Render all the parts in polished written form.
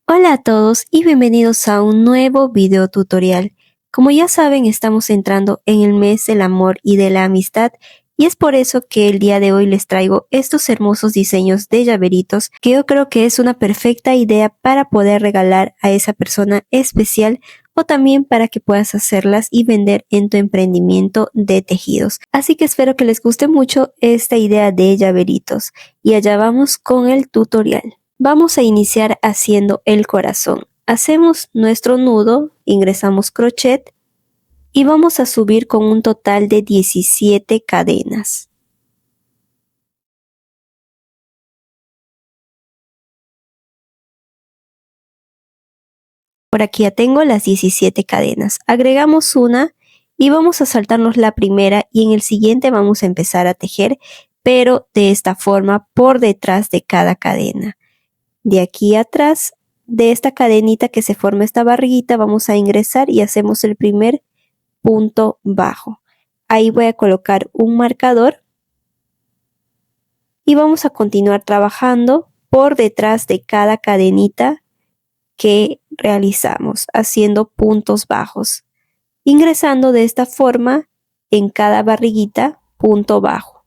Hola a todos y bienvenidos a un nuevo video tutorial. Como ya saben, estamos entrando en el mes del amor y de la amistad y es por eso que el día de hoy les traigo estos hermosos diseños de llaveritos que yo creo que es una perfecta idea para poder regalar a esa persona especial o también para que puedas hacerlas y vender en tu emprendimiento de tejidos. Así que espero que les guste mucho esta idea de llaveritos y allá vamos con el tutorial. Vamos a iniciar haciendo el corazón. Hacemos nuestro nudo, ingresamos crochet y vamos a subir con un total de 17 cadenas. Por aquí ya tengo las 17 cadenas. Agregamos una y vamos a saltarnos la primera y en el siguiente vamos a empezar a tejer, pero de esta forma por detrás de cada cadena. De aquí atrás de esta cadenita que se forma esta barriguita vamos a ingresar y hacemos el primer punto bajo. Ahí voy a colocar un marcador y vamos a continuar trabajando por detrás de cada cadenita que realizamos, haciendo puntos bajos, ingresando de esta forma en cada barriguita punto bajo.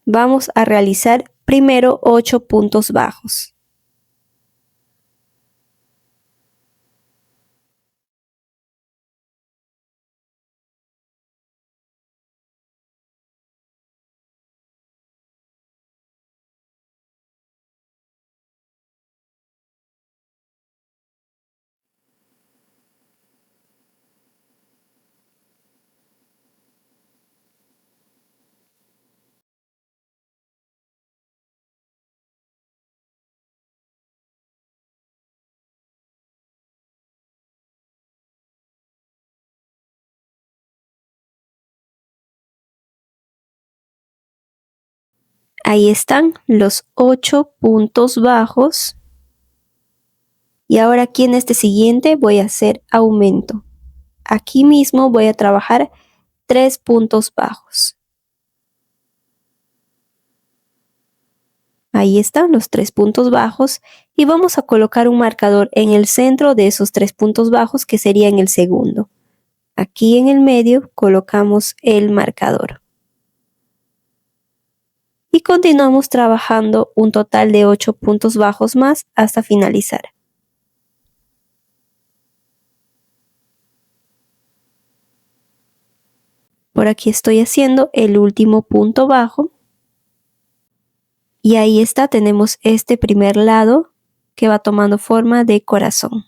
Vamos a realizar primero 8 puntos bajos. Ahí están los 8 puntos bajos. Y ahora aquí en este siguiente voy a hacer aumento. Aquí mismo voy a trabajar 3 puntos bajos. Ahí están los 3 puntos bajos y vamos a colocar un marcador en el centro de esos 3 puntos bajos que sería en el segundo. Aquí en el medio colocamos el marcador. Y continuamos trabajando un total de 8 puntos bajos más hasta finalizar. Por aquí estoy haciendo el último punto bajo. Y ahí está, tenemos este primer lado que va tomando forma de corazón.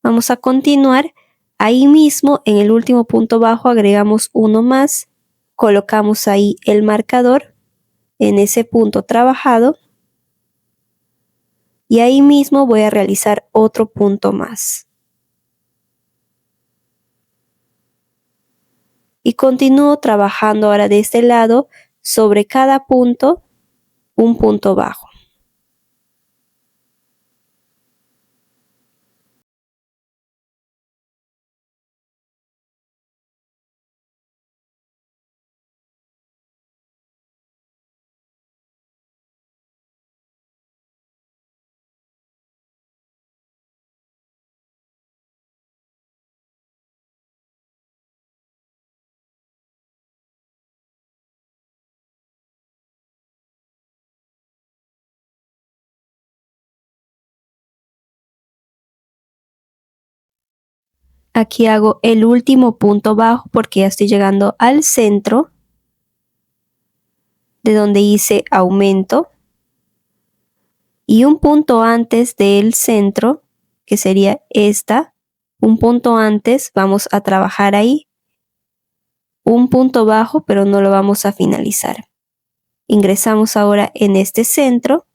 Vamos a continuar. Ahí mismo en el último punto bajo agregamos uno más, colocamos ahí el marcador en ese punto trabajado y ahí mismo voy a realizar otro punto más. Y continúo trabajando ahora de este lado sobre cada punto un punto bajo. Aquí hago el último punto bajo porque ya estoy llegando al centro de donde hice aumento y un punto antes del centro, que sería esta, un punto antes, vamos a trabajar ahí, un punto bajo, pero no lo vamos a finalizar. Ingresamos ahora en este centro,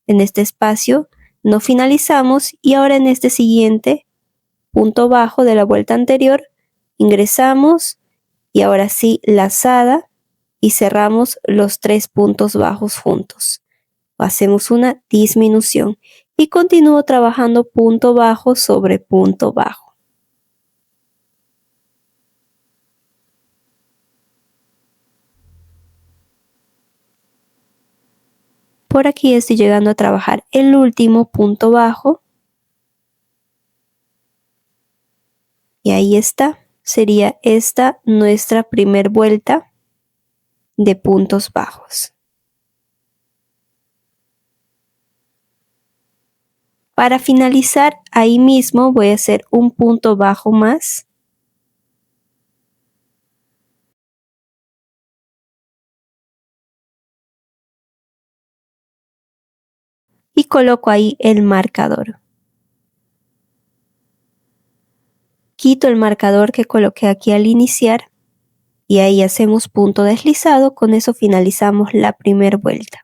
en este espacio, no finalizamos y ahora en este siguiente punto bajo de la vuelta anterior, ingresamos y ahora sí lazada y cerramos los 3 puntos bajos juntos. Hacemos una disminución y continúo trabajando punto bajo sobre punto bajo. Por aquí estoy llegando a trabajar el último punto bajo. Y ahí está. Sería esta nuestra primer vuelta de puntos bajos. Para finalizar, ahí mismo voy a hacer un punto bajo más. Y coloco ahí el marcador. Quito el marcador que coloqué aquí al iniciar y ahí hacemos punto deslizado. Con eso finalizamos la primera vuelta.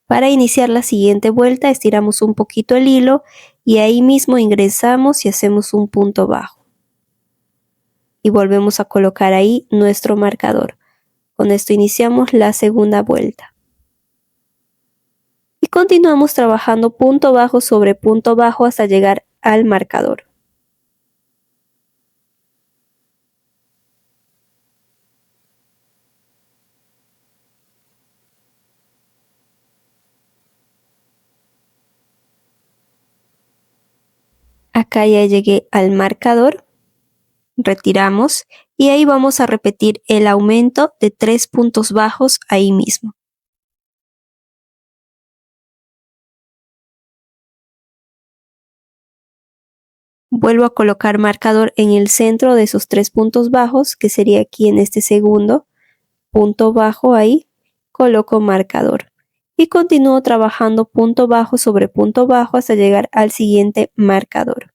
Para iniciar la siguiente vuelta estiramos un poquito el hilo y ahí mismo ingresamos y hacemos un punto bajo. Y volvemos a colocar ahí nuestro marcador. Con esto iniciamos la segunda vuelta. Y continuamos trabajando punto bajo sobre punto bajo hasta llegar al marcador. Acá ya llegué al marcador. Retiramos y ahí vamos a repetir el aumento de 3 puntos bajos ahí mismo. Vuelvo a colocar marcador en el centro de esos 3 puntos bajos, que sería aquí en este segundo punto bajo ahí, coloco marcador y continúo trabajando punto bajo sobre punto bajo hasta llegar al siguiente marcador.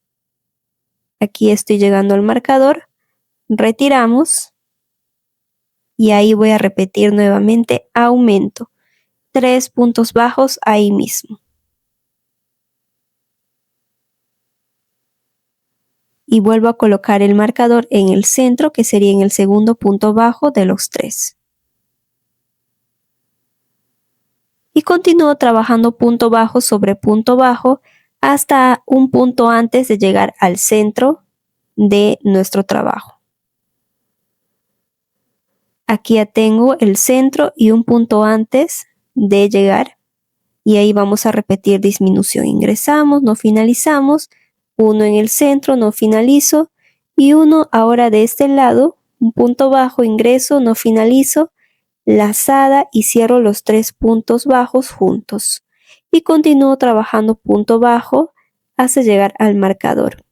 Aquí estoy llegando al marcador, retiramos y ahí voy a repetir nuevamente aumento, 3 puntos bajos ahí mismo. Y vuelvo a colocar el marcador en el centro, que sería en el segundo punto bajo de los 3. Y continúo trabajando punto bajo sobre punto bajo hasta un punto antes de llegar al centro de nuestro trabajo. Aquí ya tengo el centro y un punto antes de llegar y ahí vamos a repetir disminución. Ingresamos, no finalizamos, uno en el centro, no finalizo y uno ahora de este lado, un punto bajo, ingreso, no finalizo, lazada y cierro los 3 puntos bajos juntos y continúo trabajando punto bajo hasta llegar al marcador.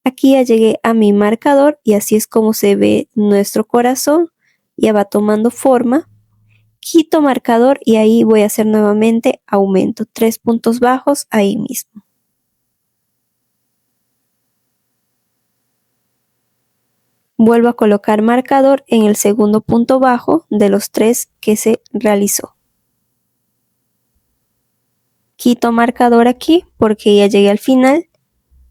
Aquí ya llegué a mi marcador y así es como se ve nuestro corazón, ya va tomando forma. Quito marcador y ahí voy a hacer nuevamente aumento, 3 puntos bajos ahí mismo. Vuelvo a colocar marcador en el segundo punto bajo de los 3 que se realizó. Quito marcador aquí porque ya llegué al final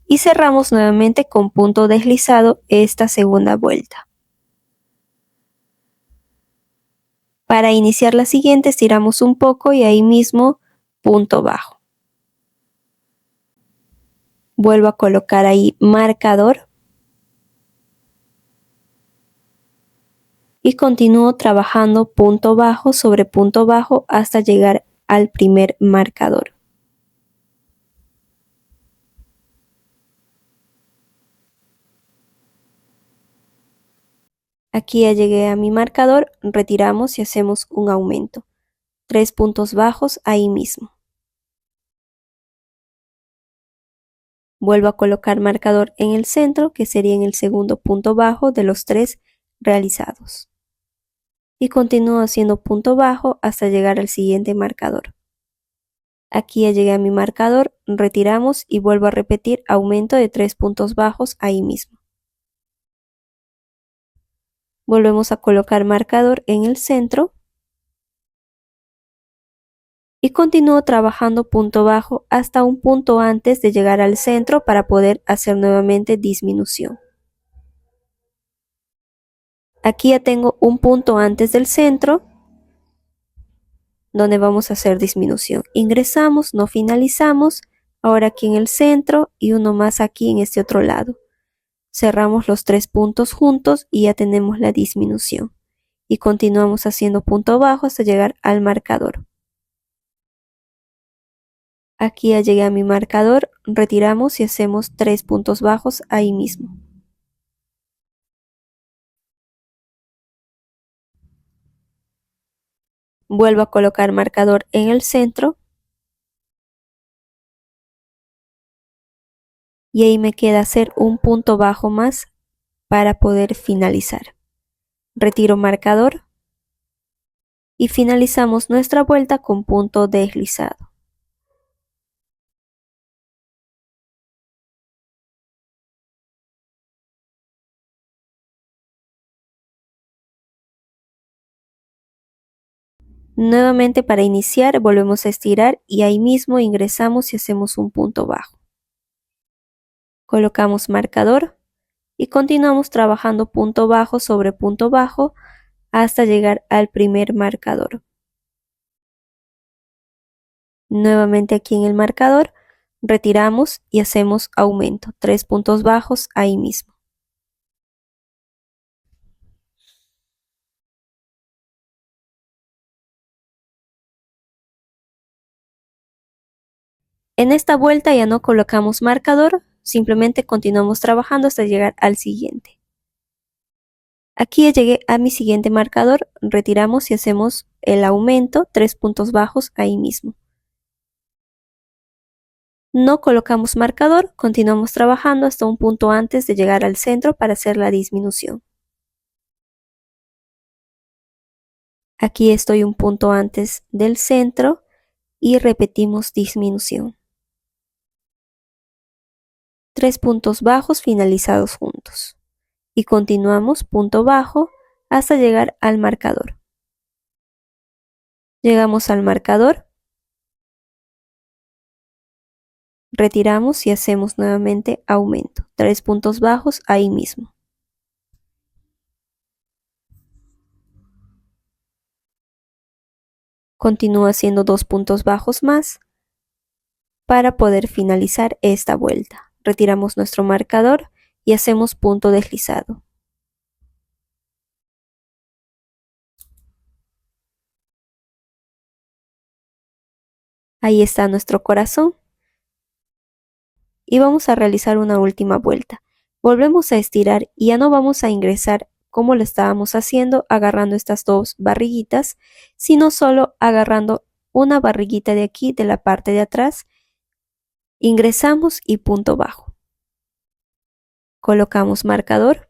y cerramos nuevamente con punto deslizado esta segunda vuelta. Para iniciar la siguiente estiramos un poco y ahí mismo punto bajo. Vuelvo a colocar ahí marcador y continúo trabajando punto bajo sobre punto bajo hasta llegar al primer marcador. Aquí ya llegué a mi marcador, retiramos y hacemos un aumento. 3 puntos bajos ahí mismo. Vuelvo a colocar marcador en el centro, que sería en el segundo punto bajo de los 3 realizados. Y continúo haciendo punto bajo hasta llegar al siguiente marcador. Aquí ya llegué a mi marcador, retiramos y vuelvo a repetir aumento de 3 puntos bajos ahí mismo. Volvemos a colocar marcador en el centro y continúo trabajando punto bajo hasta un punto antes de llegar al centro para poder hacer nuevamente disminución. Aquí ya tengo un punto antes del centro donde vamos a hacer disminución. Ingresamos, no finalizamos, ahora aquí en el centro y uno más aquí en este otro lado. Cerramos los 3 puntos juntos y ya tenemos la disminución. Y continuamos haciendo punto bajo hasta llegar al marcador. Aquí ya llegué a mi marcador, retiramos y hacemos 3 puntos bajos ahí mismo. Vuelvo a colocar marcador en el centro. Y ahí me queda hacer un punto bajo más para poder finalizar. Retiro marcador y finalizamos nuestra vuelta con punto deslizado. Nuevamente para iniciar volvemos a estirar y ahí mismo ingresamos y hacemos un punto bajo. Colocamos marcador y continuamos trabajando punto bajo sobre punto bajo hasta llegar al primer marcador. Nuevamente aquí en el marcador retiramos y hacemos aumento, 3 puntos bajos ahí mismo. En esta vuelta ya no colocamos marcador, simplemente continuamos trabajando hasta llegar al siguiente. Aquí ya llegué a mi siguiente marcador, retiramos y hacemos el aumento, 3 puntos bajos ahí mismo. No colocamos marcador, continuamos trabajando hasta un punto antes de llegar al centro para hacer la disminución. Aquí estoy un punto antes del centro y repetimos disminución. 3 puntos bajos finalizados juntos. Y continuamos punto bajo hasta llegar al marcador. Llegamos al marcador, retiramos y hacemos nuevamente aumento, 3 puntos bajos ahí mismo. Continúo haciendo 2 puntos bajos más para poder finalizar esta vuelta. Retiramos nuestro marcador y hacemos punto deslizado. Ahí está nuestro corazón. Y vamos a realizar una última vuelta. Volvemos a estirar y ya no vamos a ingresar como lo estábamos haciendo agarrando estas dos barriguitas, sino solo agarrando una barriguita de aquí de la parte de atrás. Ingresamos y punto bajo. Colocamos marcador.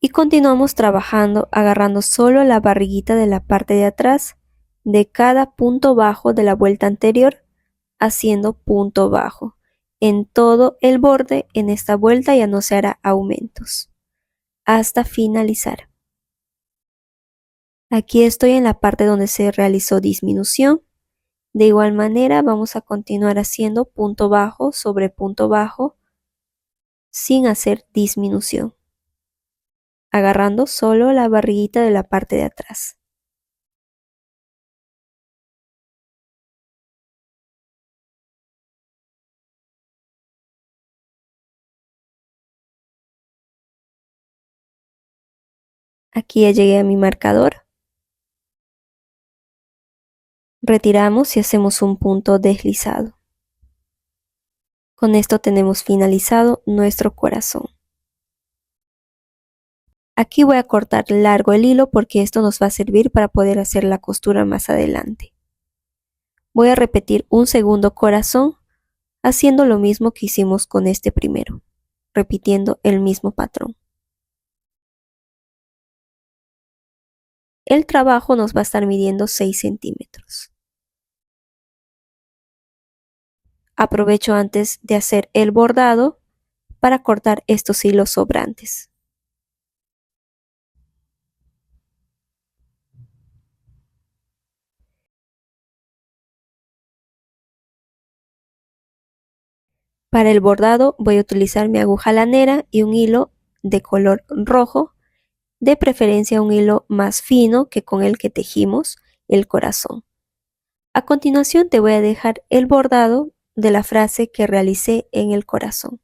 Y continuamos trabajando agarrando solo la barriguita de la parte de atrás de cada punto bajo de la vuelta anterior, haciendo punto bajo. En todo el borde en esta vuelta ya no se hará aumentos. Hasta finalizar. Aquí estoy en la parte donde se realizó disminución. De igual manera vamos a continuar haciendo punto bajo sobre punto bajo sin hacer disminución, agarrando solo la barriguita de la parte de atrás. Aquí ya llegué a mi marcador. Retiramos y hacemos un punto deslizado. Con esto tenemos finalizado nuestro corazón. Aquí voy a cortar largo el hilo porque esto nos va a servir para poder hacer la costura más adelante. Voy a repetir un segundo corazón haciendo lo mismo que hicimos con este primero, repitiendo el mismo patrón. El trabajo nos va a estar midiendo 6 centímetros. Aprovecho antes de hacer el bordado para cortar estos hilos sobrantes. Para el bordado voy a utilizar mi aguja lanera y un hilo de color rojo, de preferencia un hilo más fino que con el que tejimos el corazón. A continuación te voy a dejar el bordado de la frase que realicé en el corazón.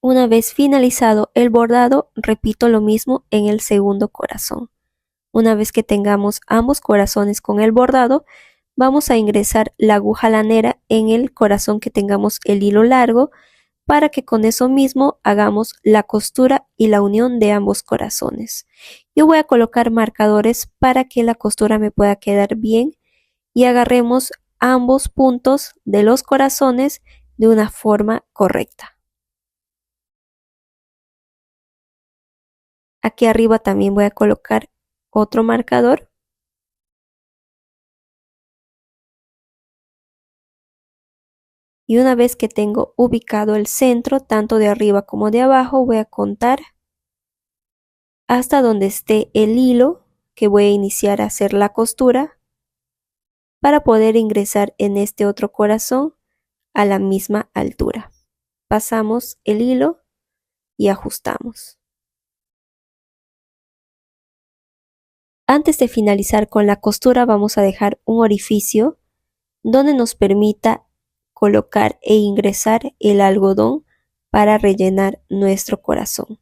Una vez finalizado el bordado, repito lo mismo en el segundo corazón. Una vez que tengamos ambos corazones con el bordado, vamos a ingresar la aguja lanera en el corazón que tengamos el hilo largo para que con eso mismo hagamos la costura y la unión de ambos corazones. Yo voy a colocar marcadores para que la costura me pueda quedar bien y agarremos ambos puntos de los corazones de una forma correcta. Aquí arriba también voy a colocar otro marcador. Y una vez que tengo ubicado el centro, tanto de arriba como de abajo, voy a contar hasta donde esté el hilo que voy a iniciar a hacer la costura para poder ingresar en este otro corazón a la misma altura. Pasamos el hilo y ajustamos. Antes de finalizar con la costura vamos a dejar un orificio donde nos permita colocar e ingresar el algodón para rellenar nuestro corazón.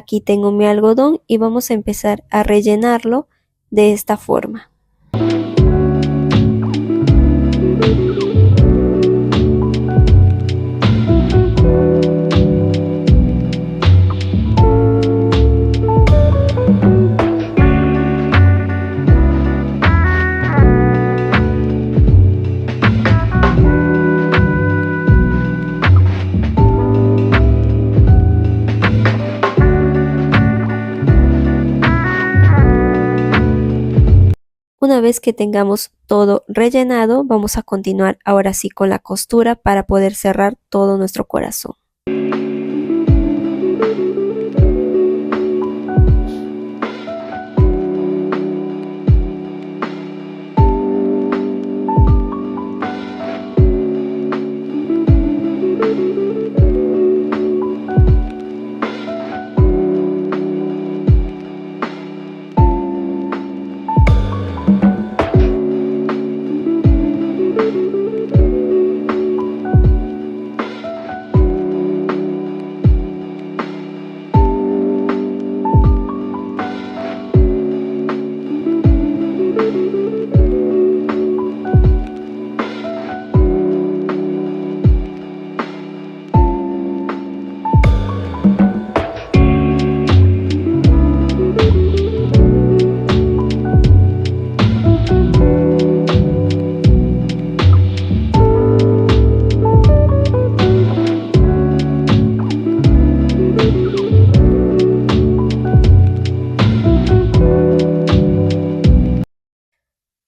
Aquí tengo mi algodón y vamos a empezar a rellenarlo de esta forma. Una vez que tengamos todo rellenado, vamos a continuar ahora sí con la costura para poder cerrar todo nuestro corazón.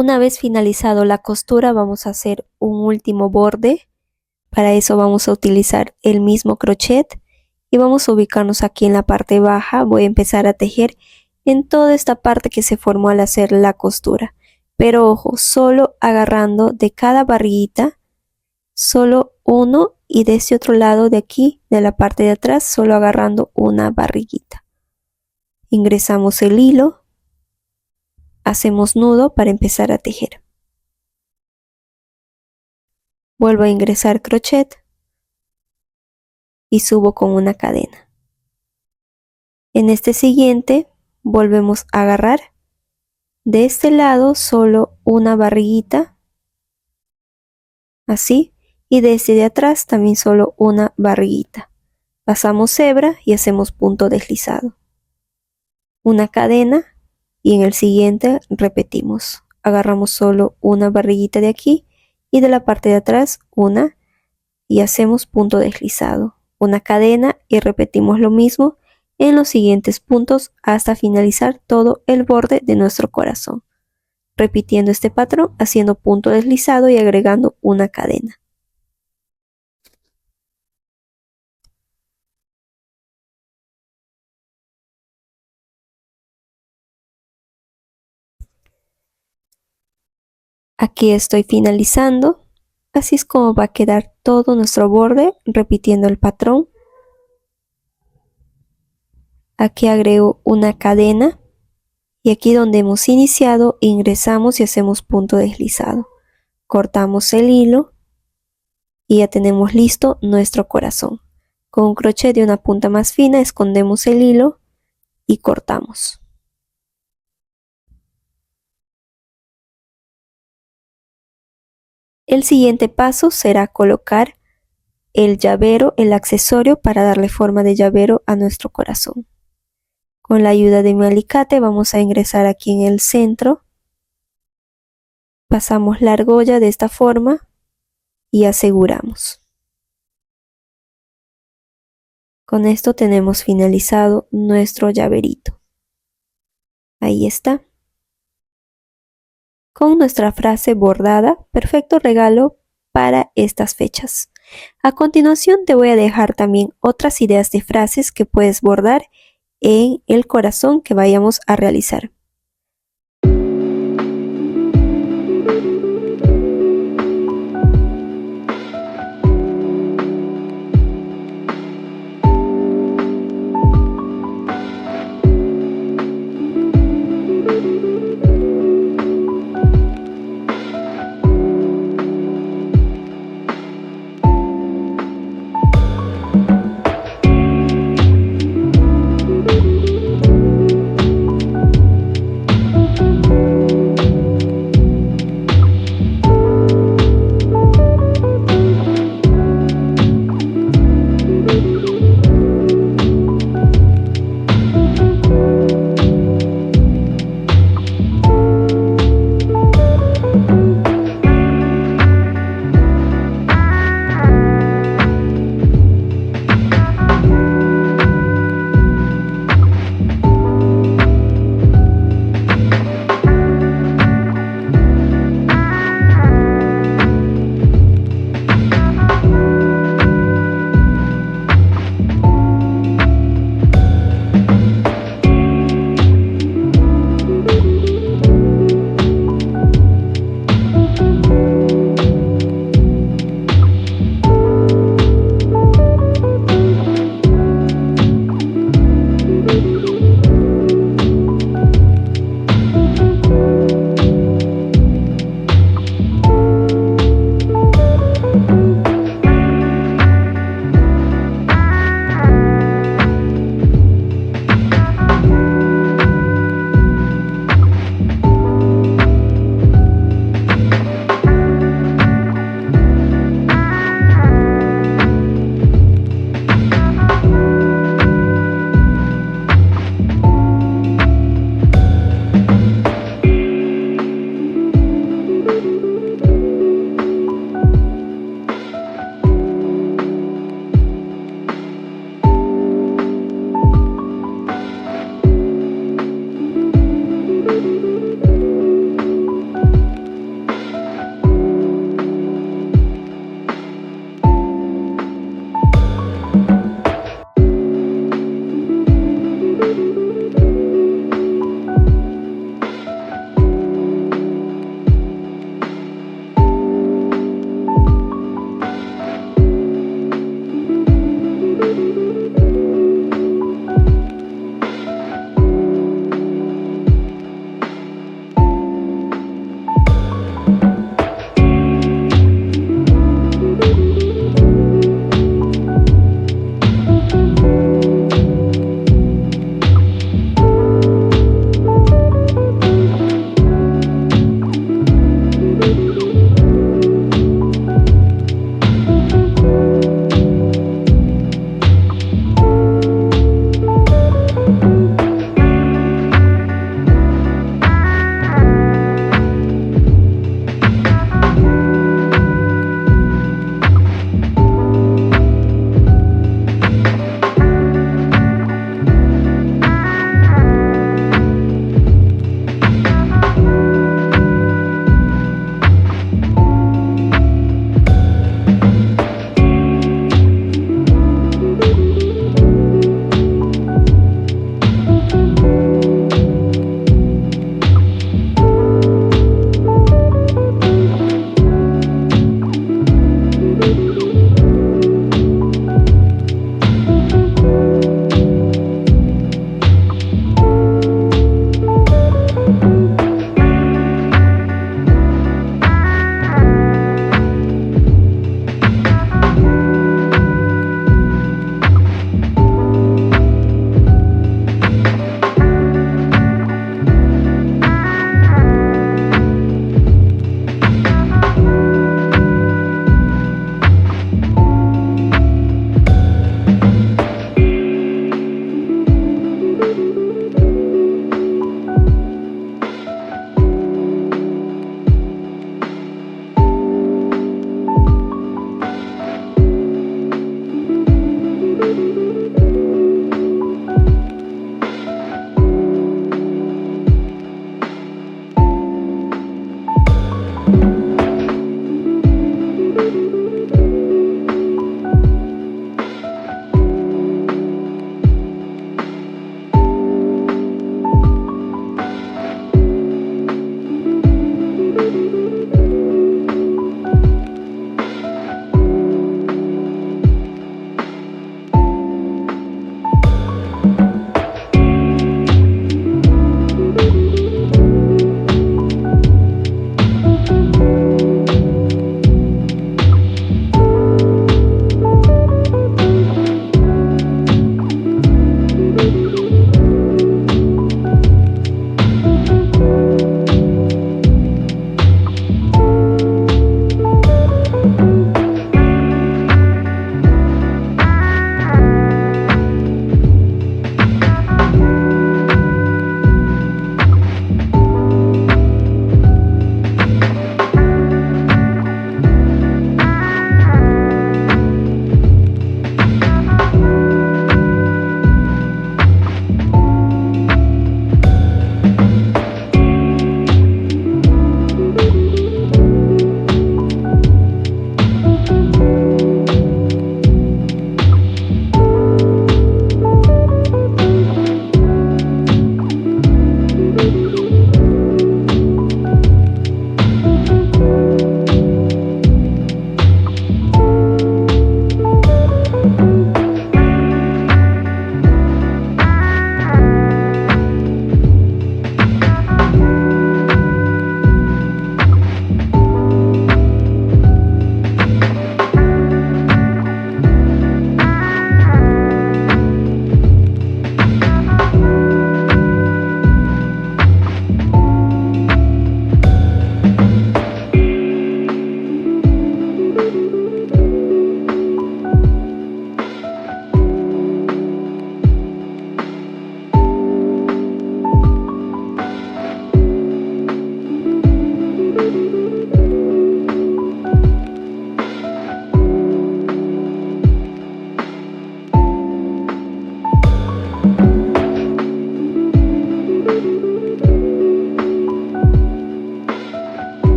Una vez finalizado la costura vamos a hacer un último borde. Para eso vamos a utilizar el mismo crochet y vamos a ubicarnos aquí en la parte baja. Voy a empezar a tejer en toda esta parte que se formó al hacer la costura. Pero ojo, solo agarrando de cada barriguita, solo uno, y de este otro lado de aquí, de la parte de atrás, solo agarrando una barriguita. Ingresamos el hilo. Hacemos nudo para empezar a tejer. Vuelvo a ingresar crochet y subo con una cadena. En este siguiente volvemos a agarrar de este lado solo una barriguita, así, y de este de atrás también solo una barriguita. Pasamos hebra y hacemos punto deslizado. Una cadena y en el siguiente repetimos. Agarramos solo una barriguita de aquí y de la parte de atrás una y hacemos punto deslizado. Una cadena y repetimos lo mismo en los siguientes puntos hasta finalizar todo el borde de nuestro corazón. Repitiendo este patrón, haciendo punto deslizado y agregando una cadena. Aquí estoy finalizando. Así es como va a quedar todo nuestro borde, repitiendo el patrón. Aquí agrego una cadena y aquí donde hemos iniciado ingresamos y hacemos punto deslizado. Cortamos el hilo y ya tenemos listo nuestro corazón. Con un crochet de una punta más fina escondemos el hilo y cortamos. El siguiente paso será colocar el llavero, el accesorio para darle forma de llavero a nuestro corazón. Con la ayuda de mi alicate vamos a ingresar aquí en el centro. Pasamos la argolla de esta forma y aseguramos. Con esto tenemos finalizado nuestro llaverito. Ahí está. Con nuestra frase bordada, perfecto regalo para estas fechas. A continuación te voy a dejar también otras ideas de frases que puedes bordar en el corazón que vayamos a realizar.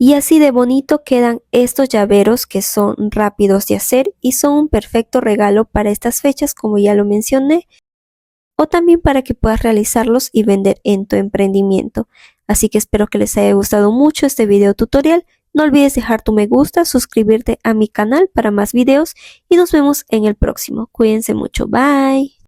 Y así de bonito quedan estos llaveros que son rápidos de hacer y son un perfecto regalo para estas fechas, como ya lo mencioné, o también para que puedas realizarlos y vender en tu emprendimiento. Así que espero que les haya gustado mucho este video tutorial. No olvides dejar tu me gusta, suscribirte a mi canal para más videos y nos vemos en el próximo. Cuídense mucho, bye.